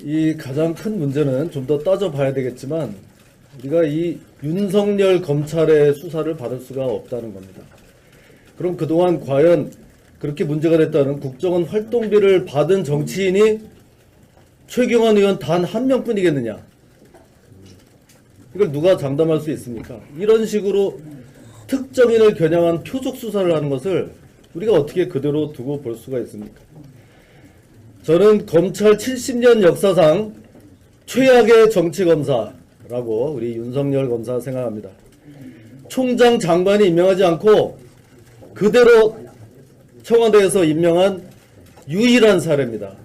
이 가장 큰 문제는 좀 더 따져봐야 되겠지만 우리가 이 윤석열 검찰의 수사를 받을 수가 없다는 겁니다. 그럼 그동안 과연 그렇게 문제가 됐다는 국정원 활동비를 받은 정치인이 최경환 의원 단 한 명뿐이겠느냐? 이걸 누가 장담할 수 있습니까? 이런 식으로 특정인을 겨냥한 표적 수사를 하는 것을 우리가 어떻게 그대로 두고 볼 수가 있습니까? 저는 검찰 70년 역사상 최악의 정치검사라고 우리 윤석열 검사 생각합니다. 총장 장관이 임명하지 않고 그대로 청와대에서 임명한 유일한 사례입니다.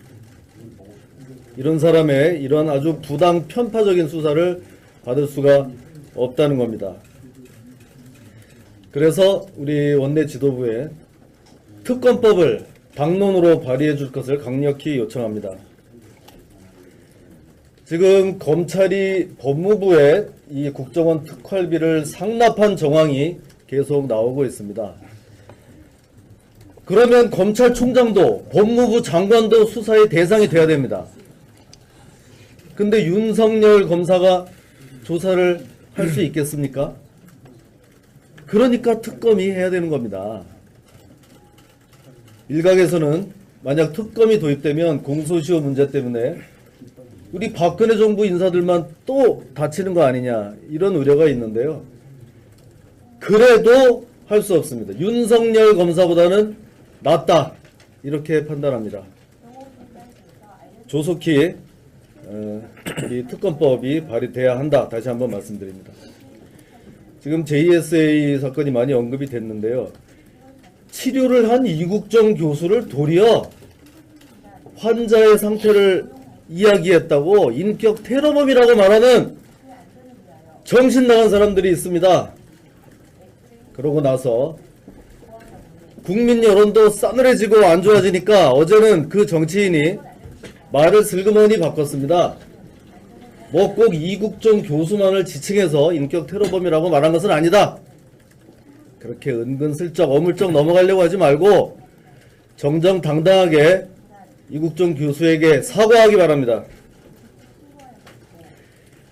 이런 사람의 이런 아주 부당 편파적인 수사를 받을 수가 없다는 겁니다. 그래서 우리 원내 지도부에 특검법을 당론으로 발의해 줄 것을 강력히 요청합니다. 지금 검찰이 법무부에 이 국정원 특활비를 상납한 정황이 계속 나오고 있습니다. 그러면 검찰총장도 법무부 장관도 수사의 대상이 돼야 됩니다. 근데 윤석열 검사가 조사를 할 수 있겠습니까? 그러니까 특검이 해야 되는 겁니다. 일각에서는 만약 특검이 도입되면 공소시효 문제 때문에 우리 박근혜 정부 인사들만 또 다치는 거 아니냐 이런 우려가 있는데요. 그래도 할 수 없습니다. 윤석열 검사보다는 낫다 이렇게 판단합니다. 조속히 이 특검법이 발의돼야 한다. 다시 한번 말씀드립니다. 지금 JSA 사건이 많이 언급이 됐는데요. 치료를 한 이국정 교수를 도리어 환자의 상태를 이야기했다고 인격 테러범이라고 말하는 정신 나간 사람들이 있습니다. 그러고 나서 국민 여론도 싸늘해지고 안 좋아지니까 어제는 그 정치인이 말을 슬그머니 바꿨습니다. 뭐 꼭 이국정 교수만을 지칭해서 인격 테러범이라고 말한 것은 아니다. 그렇게 은근슬쩍 어물쩍 넘어가려고 하지 말고 정정당당하게 이국정 교수에게 사과하기 바랍니다.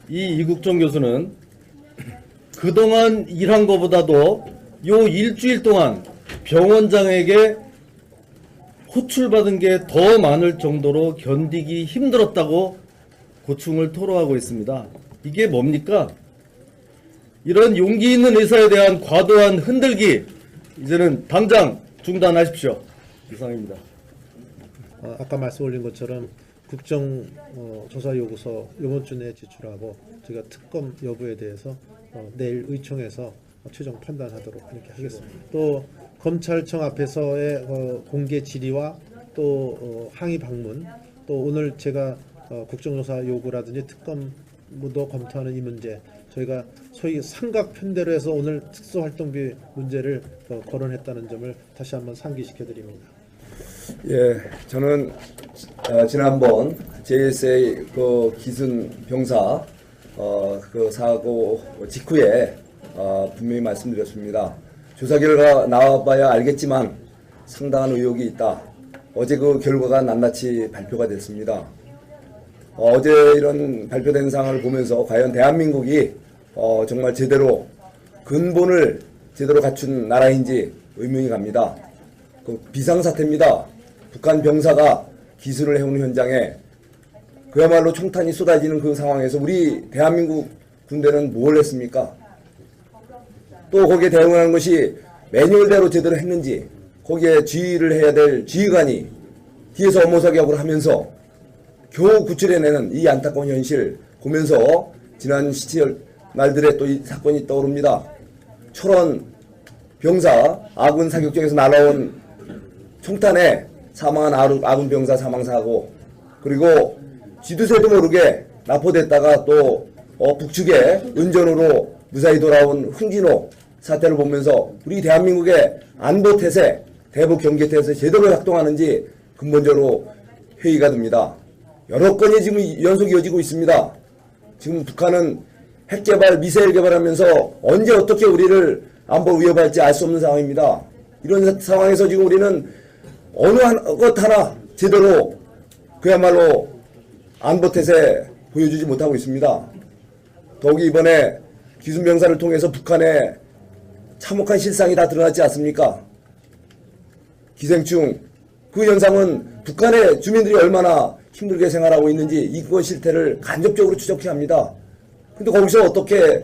이 이국정 교수는 그동안 일한 것보다도 요 일주일 동안 병원장에게 호출받은 게 더 많을 정도로 견디기 힘들었다고 고충을 토로하고 있습니다. 이게 뭡니까? 이런 용기 있는 의사에 대한 과도한 흔들기 이제는 당장 중단하십시오. 이상입니다. 아까 말씀 올린 것처럼 국정조사 요구서 이번 주 내에 제출하고 제가 특검 여부에 대해서 내일 의총에서 최종 판단하도록 이렇게 하겠습니다. 또 검찰청 앞에서의 공개 질의와 또 항의 방문, 또 오늘 제가 국정조사 요구라든지 특검도 검토하는 이 문제, 저희가 소위 삼각편대로 해서 오늘 특수활동비 문제를 거론했다는 점을 다시 한번 상기시켜드립니다. 예, 저는 지난번 JSA 그 기순 병사 그 사고 직후에 분명히 말씀드렸습니다. 조사 결과 나와봐야 알겠지만 상당한 의혹이 있다. 어제 그 결과가 낱낱이 발표가 됐습니다. 어제 이런 발표된 사항을 보면서 과연 대한민국이 정말 제대로 근본을 제대로 갖춘 나라인지 의문이 갑니다. 그 비상사태입니다. 북한 병사가 기술을 해오는 현장에 그야말로 총탄이 쏟아지는 그 상황에서 우리 대한민국 군대는 뭘 했습니까? 또 거기에 대응하는 것이 매뉴얼대로 제대로 했는지, 거기에 지휘를 해야 될 지휘관이 뒤에서 업무사격을 하면서 겨우 구출해내는 이 안타까운 현실 보면서 지난 17일 말들에 또 이 사건이 떠오릅니다. 철원 병사 아군 사격장에서 날아온 총탄에 사망한 아군 병사 사망사고, 그리고 쥐두새도 모르게 납포됐다가 또 북측에 은전으로 무사히 돌아온 흥진호 사태를 보면서 우리 대한민국의 안보 태세, 대북 경계 태세 제대로 작동하는지 근본적으로 회의가 됩니다. 여러 건이 지금 연속 이어지고 있습니다. 지금 북한은 핵 개발, 미사일 개발하면서 언제 어떻게 우리를 안보 위협할지 알 수 없는 상황입니다. 이런 상황에서 지금 우리는 어느 것 하나 제대로 그야말로 안보태세 보여주지 못하고 있습니다. 더욱이 이번에 기순병사를 통해서 북한의 참혹한 실상이 다 드러났지 않습니까? 기생충, 그 현상은 북한의 주민들이 얼마나 힘들게 생활하고 있는지 이거 실태를 간접적으로 추적해야 합니다. 근데 거기서 어떻게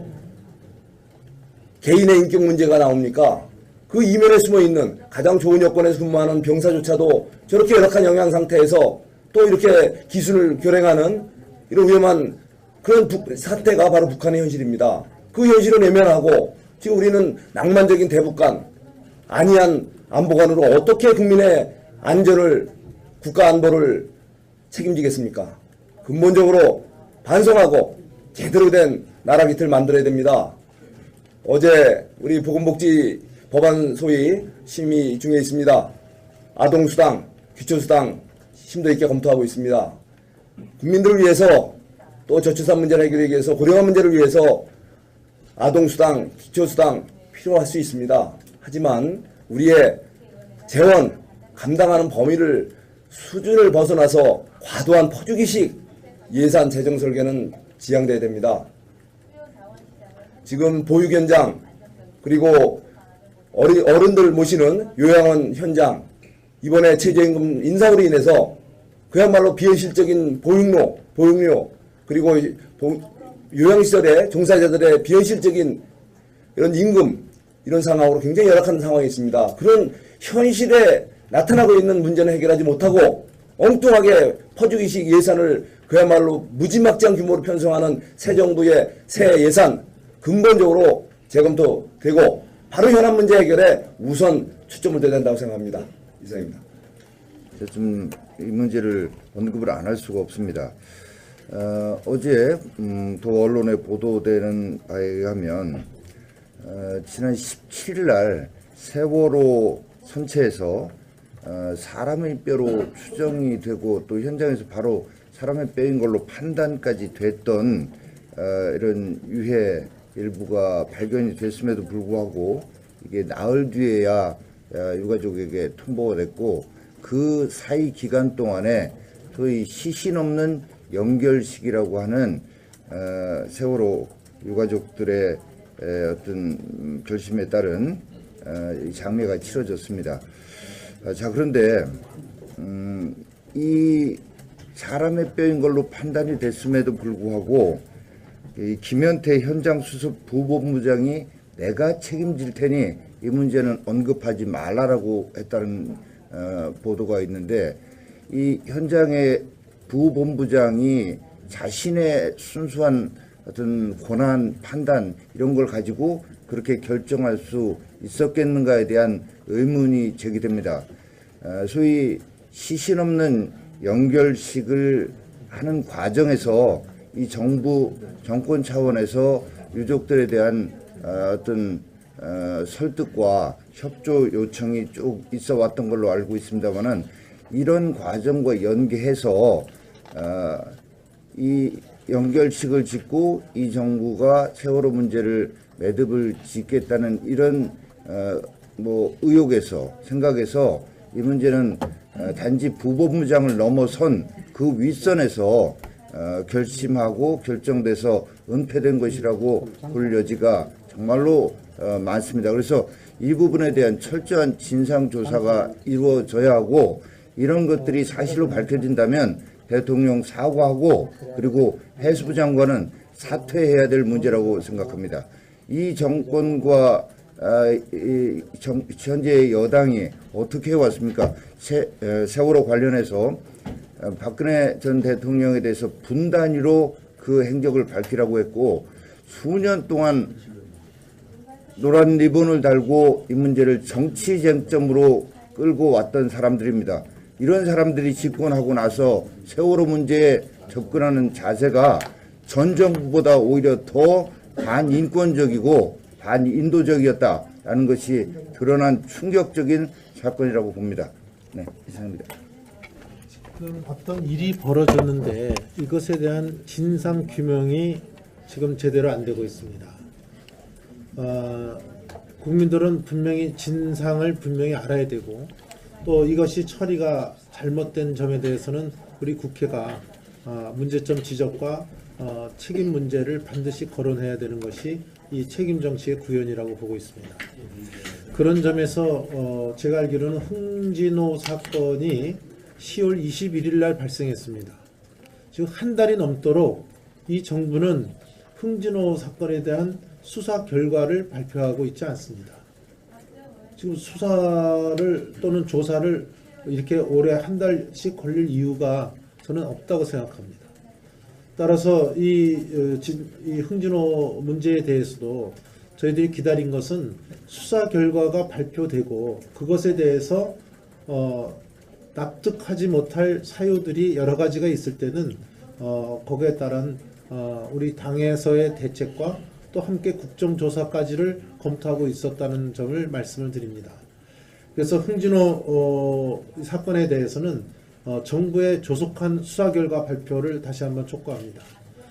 개인의 인격 문제가 나옵니까? 그 이면에 숨어있는 가장 좋은 여건에서 근무하는 병사조차도 저렇게 열악한 영양 상태에서 또 이렇게 기순을 결행하는 이런 위험한 그런 사태가 바로 북한의 현실입니다. 그 현실을 외면하고 지금 우리는 낭만적인 대북간, 안이한 안보관으로 어떻게 국민의 안전을, 국가 안보를 책임지겠습니까? 근본적으로 반성하고 제대로 된 나라 깃을 만들어야 됩니다. 어제 우리 보건복지 법안 소위 심의 중에 있습니다. 아동수당, 기초수당 심도 있게 검토하고 있습니다. 국민들을 위해서 또 저출산 문제를 해결하기 위해서 고령화 문제를 위해서 아동수당, 기초수당 필요할 수 있습니다. 하지만 우리의 재원, 감당하는 범위를 수준을 벗어나서 과도한 퍼주기식 예산 재정 설계는 지양돼야 됩니다. 지금 보육 현장 그리고 어른들 모시는 요양원 현장 이번에 최저임금 인상으로 인해서 그야말로 비현실적인 보육료 그리고 요양시설의 종사자들의 비현실적인 이런 임금 이런 상황으로 굉장히 열악한 상황이 있습니다. 그런 현실에 나타나고 있는 문제는 해결하지 못하고 엉뚱하게 퍼주기식 예산을 그야말로 무지막지한 규모로 편성하는 새 정부의 새 예산 근본적으로 재검토되고 바로 현안 문제 해결에 우선 초점을 둬야 된다고 생각합니다. 이상입니다. 좀 이 문제를 언급을 안 할 수가 없습니다. 어제 또 언론에 보도되는 바에 의하면 지난 17일 날 세월호 선체에서 사람의 뼈로 추정이 되고 또 현장에서 바로 사람의 뼈인 걸로 판단까지 됐던 이런 유해 일부가 발견이 됐음에도 불구하고 이게 나흘 뒤에야 유가족에게 통보가 됐고 그 사이 기간 동안에 소위 시신 없는 연결식이라고 하는 세월호 유가족들의 어떤 결심에 따른 이 장례가 치러졌습니다. 자, 그런데 이 사람의 뼈인 걸로 판단이 됐음에도 불구하고 이 김현태 현장 수습 부본부장이 내가 책임질 테니 이 문제는 언급하지 말라라고 했다는 보도가 있는데 이 현장의 부본부장이 자신의 순수한 어떤 권한, 판단 이런 걸 가지고 그렇게 결정할 수 있었겠는가에 대한 의문이 제기됩니다. 소위 시신 없는 연결식을 하는 과정에서 이 정권 차원에서 유족들에 대한 어떤 설득과 협조 요청이 쭉 있어 왔던 걸로 알고 있습니다만은 이런 과정과 연계해서 이 연결식을 짓고 이 정부가 세월호 문제를 매듭을 짓겠다는 이런 의혹에서 생각에서 이 문제는 단지 부본부장을 넘어선 그 윗선에서 결심하고 결정돼서 은폐된 것이라고 볼 여지가 정말로 많습니다. 그래서 이 부분에 대한 철저한 진상조사가 이루어져야 하고 이런 것들이 사실로 밝혀진다면 대통령 사과하고 그리고 해수부 장관은 사퇴해야 될 문제라고 생각합니다. 이 정권과 현재 여당이 어떻게 해왔습니까? 세월호 관련해서 박근혜 전 대통령에 대해서 분단위로 그 행적을 밝히라고 했고 수년 동안 노란 리본을 달고 이 문제를 정치 쟁점으로 끌고 왔던 사람들입니다. 이런 사람들이 집권하고 나서 세월호 문제에 접근하는 자세가 전 정부보다 오히려 더 반인권적이고 반인도적이었다라는 것이 드러난 충격적인 사건이라고 봅니다. 네, 이상입니다. 지금 어떤 일이 벌어졌는데 이것에 대한 진상 규명이 지금 제대로 안 되고 있습니다. 국민들은 분명히 진상을 분명히 알아야 되고 또 이것이 처리가 잘못된 점에 대해서는 우리 국회가 문제점 지적과 책임 문제를 반드시 거론해야 되는 것이 이 책임 정치의 구현이라고 보고 있습니다. 그런 점에서 제가 알기로는 흥진호 사건이 10월 21일 날 발생했습니다. 지금 한 달이 넘도록 이 정부는 흥진호 사건에 대한 수사 결과를 발표하고 있지 않습니다. 지금 수사를 또는 조사를 이렇게 오래 한 달씩 걸릴 이유가 저는 없다고 생각합니다. 따라서 이 흥진호 문제에 대해서도 저희들이 기다린 것은 수사 결과가 발표되고 그것에 대해서 납득하지 못할 사유들이 여러 가지가 있을 때는 거기에 따른 우리 당에서의 대책과 또 함께 국정조사까지를 검토하고 있었다는 점을 말씀을 드립니다. 그래서 흥진호 사건에 대해서는 정부의 조속한 수사 결과 발표를 다시 한번 촉구합니다.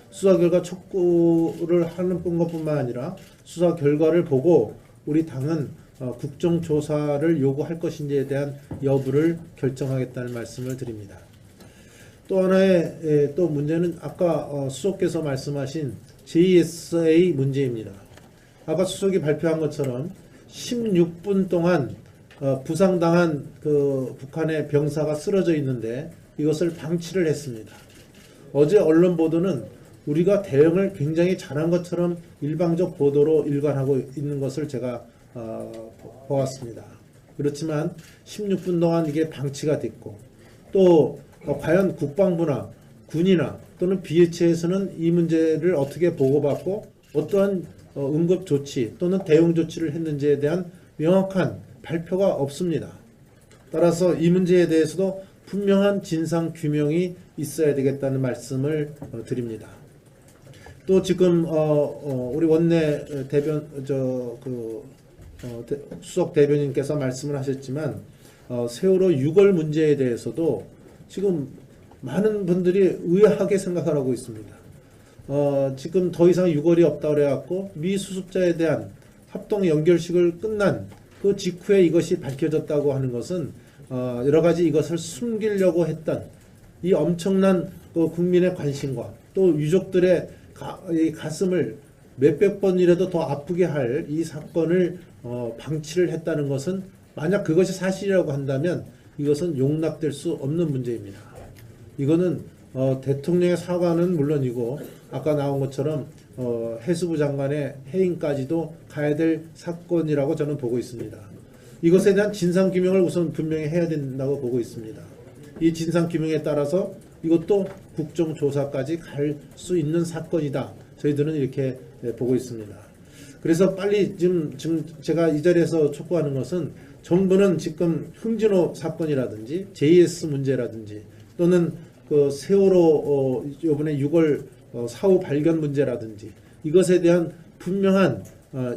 수사 결과 촉구를 하는 것뿐만 아니라 수사 결과를 보고 우리 당은 국정조사를 요구할 것인지에 대한 여부를 결정하겠다는 말씀을 드립니다. 또 하나의 또 문제는 아까 수석께서 말씀하신 JSA 문제입니다. 아까 수석이 발표한 것처럼 16분 동안 부상당한 그 북한의 병사가 쓰러져 있는데 이것을 방치를 했습니다. 어제 언론 보도는 우리가 대응을 굉장히 잘한 것처럼 일방적 보도로 일관하고 있는 것을 제가 보았습니다. 그렇지만 16분 동안 이게 방치가 됐고 또 과연 국방부나 군이나 또는 BH에서는 이 문제를 어떻게 보고받고 어떠한 응급 조치 또는 대응 조치를 했는지에 대한 명확한 발표가 없습니다. 따라서 이 문제에 대해서도 분명한 진상 규명이 있어야 되겠다는 말씀을 드립니다. 또 지금 우리 원내 대변 수석 대변인께서 말씀을 하셨지만 세월호 6월 문제에 대해서도 지금 많은 분들이 의아하게 생각을 하고 있습니다. 지금 더 이상 6월이 없다고 그래갖고 미 수습자에 대한 합동 연결식을 끝난 그 직후에 이것이 밝혀졌다고 하는 것은 여러 가지 이것을 숨기려고 했던 이 엄청난 그 국민의 관심과 또 유족들의 가슴을 몇백 번이라도 더 아프게 할 이 사건을 방치를 했다는 것은 만약 그것이 사실이라고 한다면 이것은 용납될 수 없는 문제입니다. 이거는 대통령의 사과는 물론이고 아까 나온 것처럼 해수부 장관의 해임까지도 가야 될 사건이라고 저는 보고 있습니다. 이것에 대한 진상규명을 우선 분명히 해야 된다고 보고 있습니다. 이 진상규명에 따라서 이것도 국정조사까지 갈 수 있는 사건이다. 저희들은 이렇게 보고 있습니다. 그래서 빨리 지금 제가 이 자리에서 촉구하는 것은 정부는 지금 흥진호 사건이라든지 JS 문제라든지 또는 그 세월호 이번에 6월 사후 발견 문제라든지 이것에 대한 분명한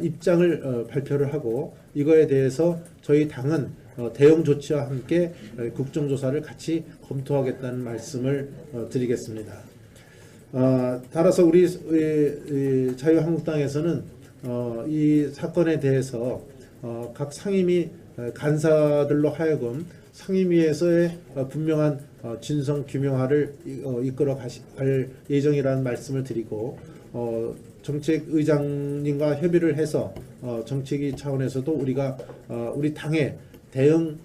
입장을 발표를 하고 이거에 대해서 저희 당은 대응 조치와 함께 국정조사를 같이 검토하겠다는 말씀을 드리겠습니다. 따라서 우리 자유한국당에서는 이 사건에 대해서 각 상임위 간사들로 하여금 상임위에서의 분명한 진상 규명화를 이끌어 갈 예정이라는 말씀을 드리고 정책의장님과 협의를 해서 정책위 차원에서도 우리가 우리 당의 대응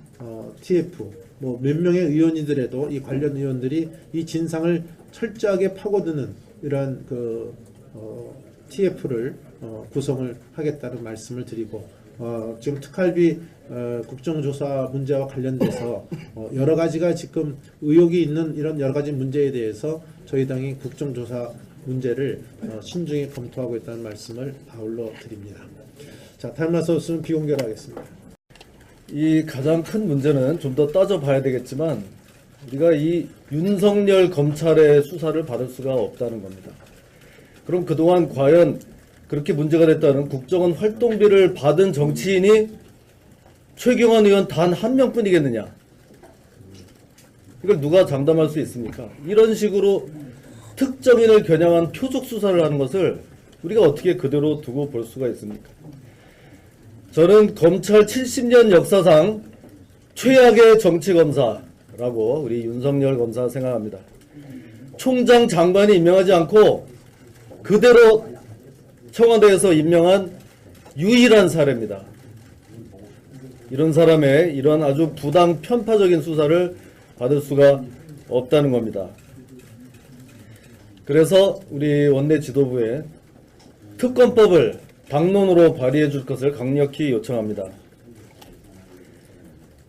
TF 뭐 몇 명의 의원이더라도 이 관련 의원들이 이 진상을 철저하게 파고드는 이러한 그 TF를 구성을 하겠다는 말씀을 드리고 지금 특활비 국정조사 문제와 관련돼서 여러 가지가 지금 의혹이 있는 이런 여러 가지 문제에 대해서 저희 당이 국정조사 문제를 신중히 검토하고 있다는 말씀을 아울러 드립니다. 자, 다음 소스는 비공개하겠습니다. 이 가장 큰 문제는 좀 더 따져봐야 되겠지만 우리가 이 윤석열 검찰의 수사를 받을 수가 없다는 겁니다. 그럼 그동안 과연 그렇게 문제가 됐다는 국정원 활동비를 받은 정치인이 최경환 의원 단 한 명뿐이겠느냐? 이걸 누가 장담할 수 있습니까? 이런 식으로 특정인을 겨냥한 표적 수사를 하는 것을 우리가 어떻게 그대로 두고 볼 수가 있습니까? 저는 검찰 70년 역사상 최악의 정치검사라고 우리 윤석열 검사 생각합니다. 총장 장관이 임명하지 않고 그대로 청와대에서 임명한 유일한 사례입니다. 이런 사람의 이런 아주 부당 편파적인 수사를 받을 수가 없다는 겁니다. 그래서 우리 원내 지도부에 특검법을 당론으로 발의해 줄 것을 강력히 요청합니다.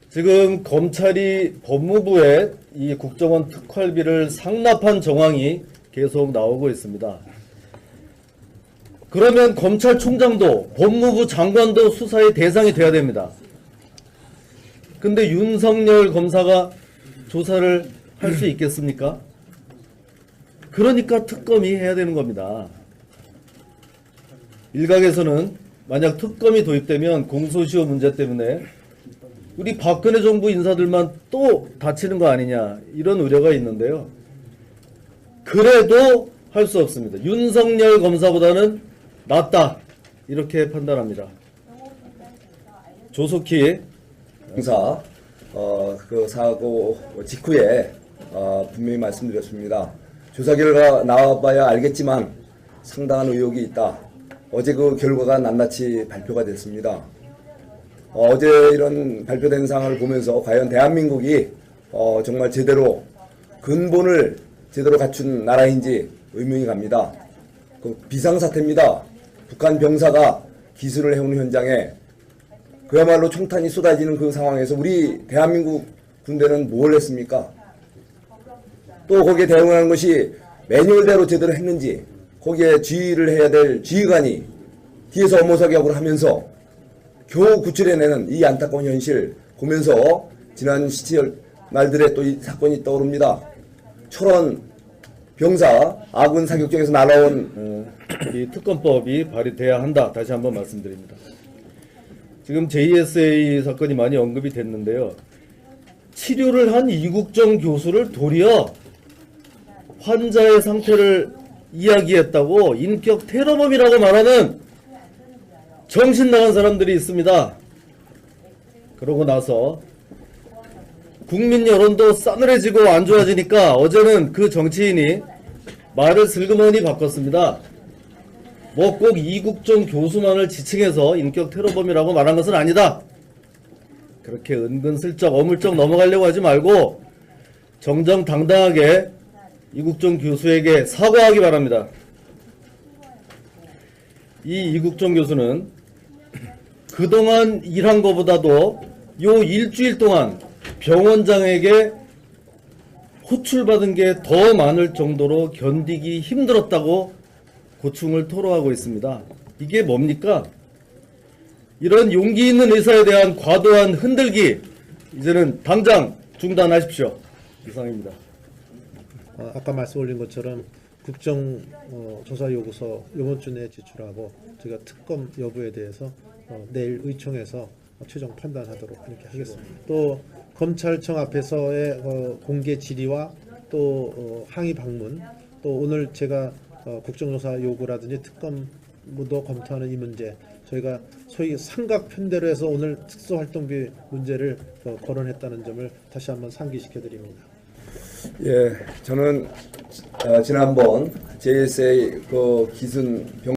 지금 검찰이 법무부에 이 국정원 특활비를 상납한 정황이 계속 나오고 있습니다. 그러면 검찰총장도 법무부 장관도 수사의 대상이 돼야 됩니다. 근데 윤석열 검사가 조사를 할 수 있겠습니까? 그러니까 특검이 해야 되는 겁니다. 일각에서는 만약 특검이 도입되면 공소시효 문제 때문에 우리 박근혜 정부 인사들만 또 다치는 거 아니냐 이런 우려가 있는데요. 그래도 할 수 없습니다. 윤석열 검사보다는 낫다 이렇게 판단합니다. 조속히 형사 그 사고 직후에 분명히 말씀드렸습니다. 조사 결과 나와봐야 알겠지만 상당한 의혹이 있다. 어제 그 결과가 낱낱이 발표가 됐습니다. 어제 이런 발표된 사항을 보면서 과연 대한민국이 정말 제대로 근본을 제대로 갖춘 나라인지 의문이 갑니다. 그 비상사태입니다. 북한 병사가 기술을 해오는 현장에 그야말로 총탄이 쏟아지는 그 상황에서 우리 대한민국 군대는 뭘 했습니까? 또 거기에 대응하는 것이 매뉴얼대로 제대로 했는지 거기에 지휘를 해야 될 지휘관이 뒤에서 업무사격을 하면서 겨우 구출해내는 이 안타까운 현실 보면서 지난 17월 말들에 또 이 사건이 떠오릅니다. 철원 병사 아군 사격장에서 날아온 이 특검법이 발의돼야 한다. 다시 한번 말씀드립니다. 지금 JSA 사건이 많이 언급이 됐는데요. 치료를 한 이국정 교수를 도리어 환자의 상태를 이야기했다고 인격 테러범이라고 말하는 정신 나간 사람들이 있습니다. 그러고 나서 국민 여론도 싸늘해지고 안 좋아지니까 어제는 그 정치인이 말을 슬그머니 바꿨습니다. 뭐 꼭 이국정 교수만을 지칭해서 인격 테러범이라고 말한 것은 아니다. 그렇게 은근슬쩍 어물쩍 넘어가려고 하지 말고 정정당당하게 이국정 교수에게 사과하기 바랍니다. 이 이국정 교수는 그동안 일한 것보다도 요 일주일 동안 병원장에게 호출받은 게 더 많을 정도로 견디기 힘들었다고 고충을 토로하고 있습니다. 이게 뭡니까? 이런 용기 있는 의사에 대한 과도한 흔들기 이제는 당장 중단하십시오. 이상입니다. 아까 말씀 올린 것처럼 국정조사 요구서 이번 주 내에 제출하고 제가 특검 여부에 대해서 내일 의총에서 최종 판단하도록 이렇게 하겠습니다. 또 검찰청 앞에서의 공개 질의와 또 항의 방문, 또 오늘 제가 국정조사 요구라든지 특검도 검토하는 이 문제, 저희가 소위 삼각 편대로 해서 오늘 특수활동비 문제를 거론했다는 점을 다시 한번 상기시켜드립니다. 예, 저는 지난번 JSA 그 기순 병